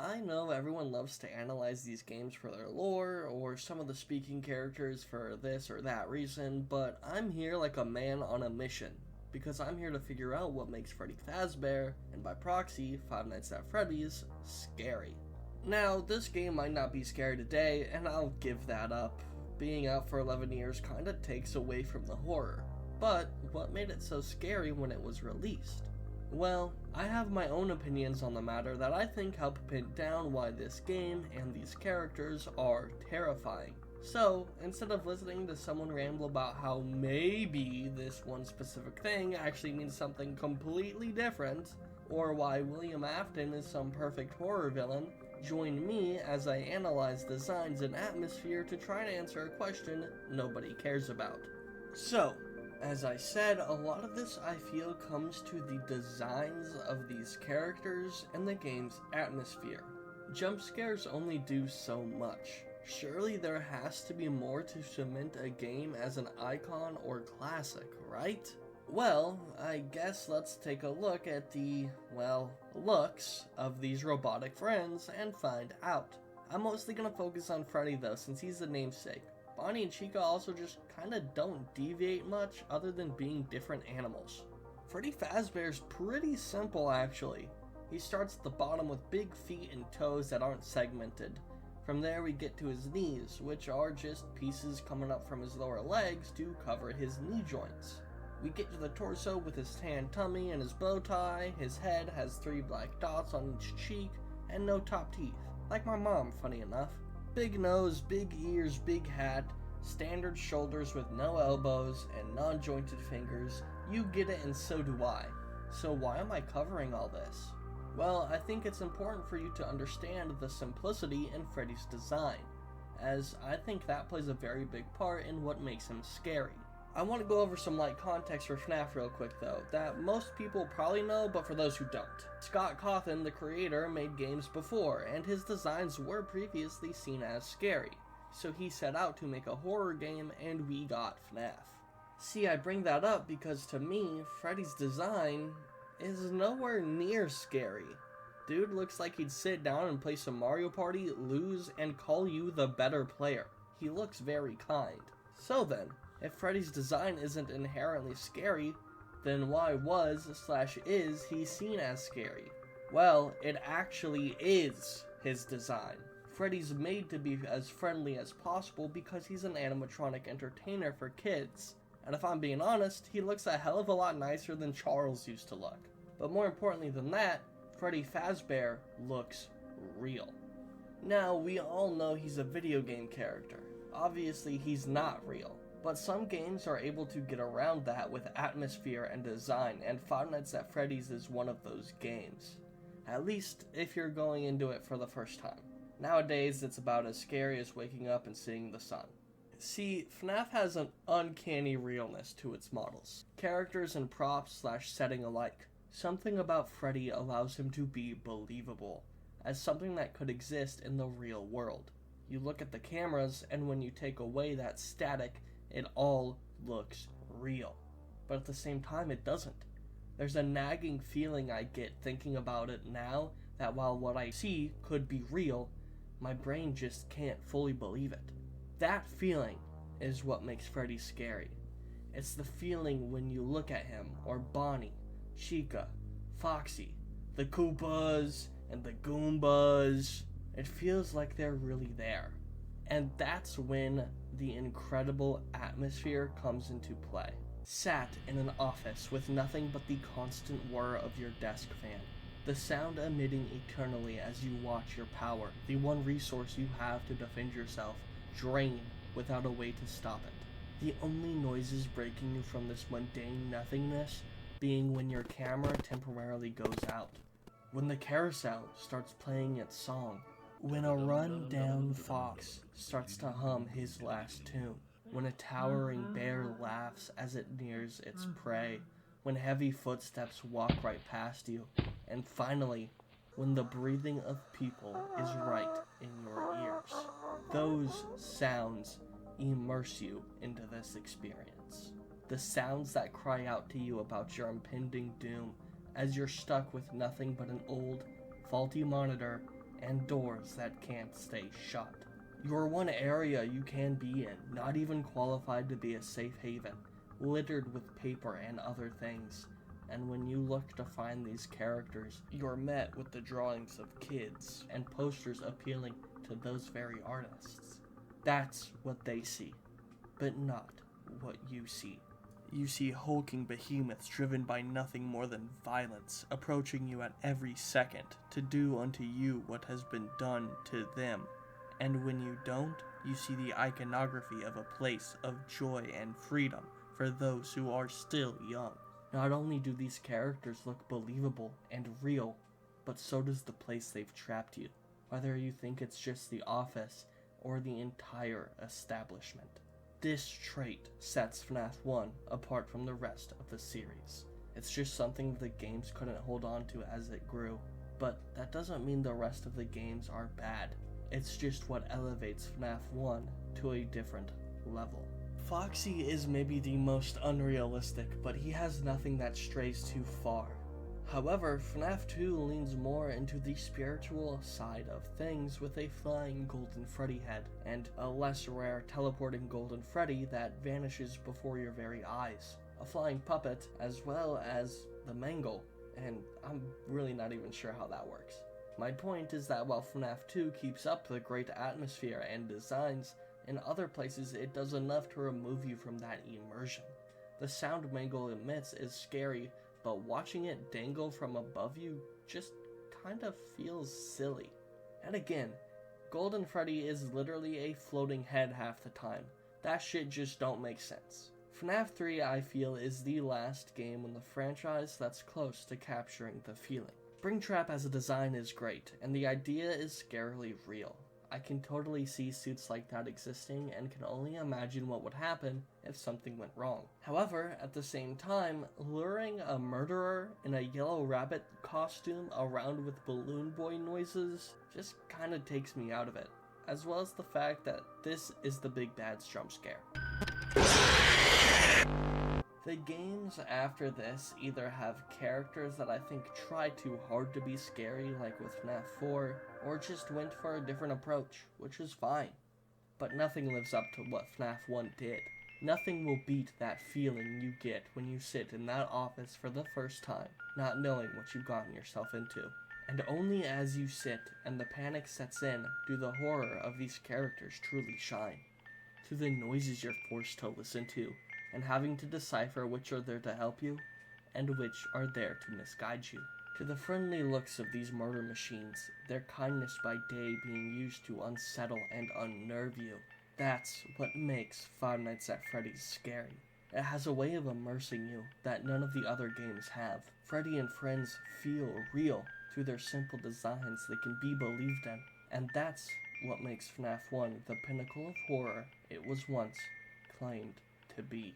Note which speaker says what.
Speaker 1: I know everyone loves to analyze these games for their lore, or some of the speaking characters for this or that reason, but I'm here like a man on a mission, because I'm here to figure out what makes Freddy Fazbear, and by proxy, Five Nights at Freddy's, scary. Now, this game might not be scary today, and I'll give that up. Being out for 11 years kinda takes away from the horror. But what made it so scary when it was released? Well, I have my own opinions on the matter that I think help pin down why this game and these characters are terrifying. So, instead of listening to someone ramble about how maybe this one specific thing actually means something completely different, or why William Afton is some perfect horror villain, join me as I analyze designs and atmosphere to try to answer a question nobody cares about. So, as I said, a lot of this I feel comes to the designs of these characters and the game's atmosphere. Jump scares only do so much. Surely there has to be more to cement a game as an icon or classic, right? Well, I guess let's take a look at the, looks of these robotic friends and find out. I'm mostly gonna focus on Freddy though, since he's the namesake. Bonnie and Chica also just kinda don't deviate much other than being different animals. Freddy Fazbear's pretty simple actually. He starts at the bottom with big feet and toes that aren't segmented. From there we get to his knees, which are just pieces coming up from his lower legs to cover his knee joints. We get to the torso with his tan tummy and his bow tie. His head has 3 black dots on each cheek and no top teeth, like my mom, funny enough. Big nose, big ears, big hat, standard shoulders with no elbows and non-jointed fingers. You get it and so do I. So why am I covering all this? Well, I think it's important for you to understand the simplicity in Freddy's design, as I think that plays a very big part in what makes him scary. I want to go over some light context for FNaF real quick though, that most people probably know, but for those who don't. Scott Cawthon, the creator, made games before, and his designs were previously seen as scary. So he set out to make a horror game, and we got FNaF. See, I bring that up because to me, Freddy's design is nowhere near scary. Dude looks like he'd sit down and play some Mario Party, lose, and call you the better player. He looks very kind. So then, if Freddy's design isn't inherently scary, then why was/is he seen as scary? Well, it actually is his design. Freddy's made to be as friendly as possible because he's an animatronic entertainer for kids. And if I'm being honest, he looks a hell of a lot nicer than Charles used to look. But more importantly than that, Freddy Fazbear looks real. Now, we all know he's a video game character. Obviously, he's not real. But some games are able to get around that with atmosphere and design, and Five Nights at Freddy's is one of those games. At least if you're going into it for the first time. Nowadays, it's about as scary as waking up and seeing the sun. See, FNaF has an uncanny realness to its models. Characters and props/setting alike. Something about Freddy allows him to be believable, as something that could exist in the real world. You look at the cameras, and when you take away that static, it all looks real. But at the same time, it doesn't. There's a nagging feeling I get thinking about it now that while what I see could be real, my brain just can't fully believe it. That feeling is what makes Freddy scary. It's the feeling when you look at him, or Bonnie, Chica, Foxy, the Koopas, and the Goombas. It feels like they're really there. And that's when the incredible atmosphere comes into play. Sat in an office with nothing but the constant whir of your desk fan. The sound emitting eternally as you watch your power, the one resource you have to defend yourself, drain without a way to stop it. The only noises breaking you from this mundane nothingness being when your camera temporarily goes out. When the carousel starts playing its song. When a run-down fox starts to hum his last tune. When a towering bear laughs as it nears its prey. When heavy footsteps walk right past you. And finally, when the breathing of people is right in your ears. Those sounds immerse you into this experience. The sounds that cry out to you about your impending doom as you're stuck with nothing but an old, faulty monitor and doors that can't stay shut. You're one area you can be in, not even qualified to be a safe haven, littered with paper and other things. And when you look to find these characters, you're met with the drawings of kids and posters appealing to those very artists. That's what they see, but not what you see. You see hulking behemoths driven by nothing more than violence, approaching you at every second to do unto you what has been done to them. And when you don't, you see the iconography of a place of joy and freedom for those who are still young. Not only do these characters look believable and real, but so does the place they've trapped you, whether you think it's just the office or the entire establishment. This trait sets FNaF 1 apart from the rest of the series. It's just something the games couldn't hold on to as it grew, but that doesn't mean the rest of the games are bad. It's just what elevates FNaF 1 to a different level. Foxy is maybe the most unrealistic, but he has nothing that strays too far. However, FNaF 2 leans more into the spiritual side of things with a flying golden Freddy head, and a less rare teleporting golden Freddy that vanishes before your very eyes. A flying puppet, as well as the mangle, and I'm really not even sure how that works. My point is that while FNaF 2 keeps up the great atmosphere and designs, in other places it does enough to remove you from that immersion. The sound mangle emits is scary, but watching it dangle from above you just kind of feels silly. And again, Golden Freddy is literally a floating head half the time. That shit just don't make sense. FNaF 3, I feel, is the last game in the franchise that's close to capturing the feeling. Springtrap as a design is great, and the idea is scarily real. I can totally see suits like that existing and can only imagine what would happen if something went wrong. However, at the same time, luring a murderer in a yellow rabbit costume around with balloon boy noises just kinda takes me out of it, as well as the fact that this is the big bad's jump scare. The games after this either have characters that I think try too hard to be scary, like with FNaF 4, or just went for a different approach, which is fine. But nothing lives up to what FNaF 1 did. Nothing will beat that feeling you get when you sit in that office for the first time, not knowing what you've gotten yourself into. And only as you sit and the panic sets in do the horror of these characters truly shine. To the noises you're forced to listen to, and having to decipher which are there to help you, and which are there to misguide you. To the friendly looks of these murder machines, their kindness by day being used to unsettle and unnerve you. That's what makes Five Nights at Freddy's scary. It has a way of immersing you that none of the other games have. Freddy and friends feel real through their simple designs that can be believed in, and that's what makes FNaF 1 the pinnacle of horror it was once claimed to be.